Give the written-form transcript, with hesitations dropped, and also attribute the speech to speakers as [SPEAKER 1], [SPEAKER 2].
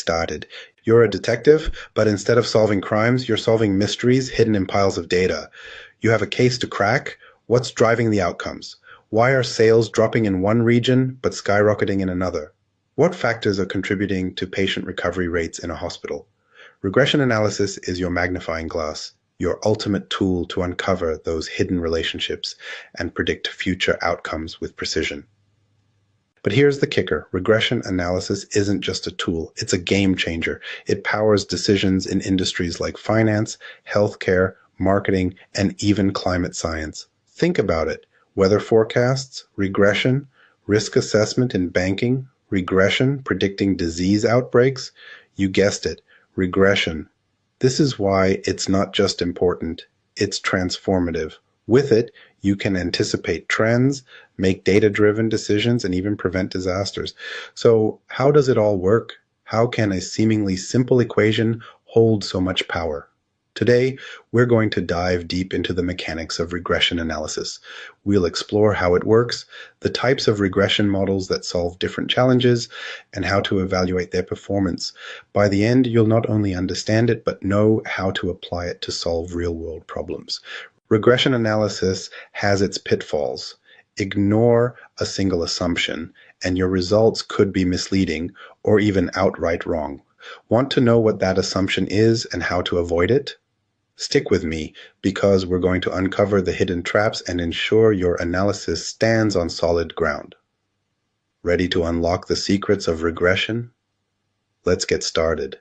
[SPEAKER 1] started. You're a detective, but instead of solving crimes, you're solving mysteries hidden in piles of data. You have a case to crack. What's driving the outcomes? Why are sales dropping in one region but skyrocketing in another? What factors are contributing to patient recovery rates in a hospital? Regression analysis is your magnifying glass, your ultimate tool to uncover those hidden relationships and predict future outcomes with precision. But here's the kicker. Regression analysis isn't just a tool. It's a game changer. It powers decisions in industries like finance, healthcare, marketing, and even climate science. Think about it. Weather forecasts, regression, risk assessment in banking, regression, predicting disease outbreaks. You guessed it, regression. This is why it's not just important, it's transformative. With it, you can anticipate trends, make data-driven decisions, and even prevent disasters. So how does it all work? How can a seemingly simple equation hold so much power? Today, we're going to dive deep into the mechanics of regression analysis. We'll explore how it works, the types of regression models that solve different challenges, and how to evaluate their performance. By the end, you'll not only understand it, but know how to apply it to solve real-world problems. Regression analysis has its pitfalls. Ignore a single assumption, and your results could be misleading or even outright wrong. Want to know what that assumption is and how to avoid it? Stick with me, because we're going to uncover the hidden traps and ensure your analysis stands on solid ground. Ready to unlock the secrets of regression? Let's get started.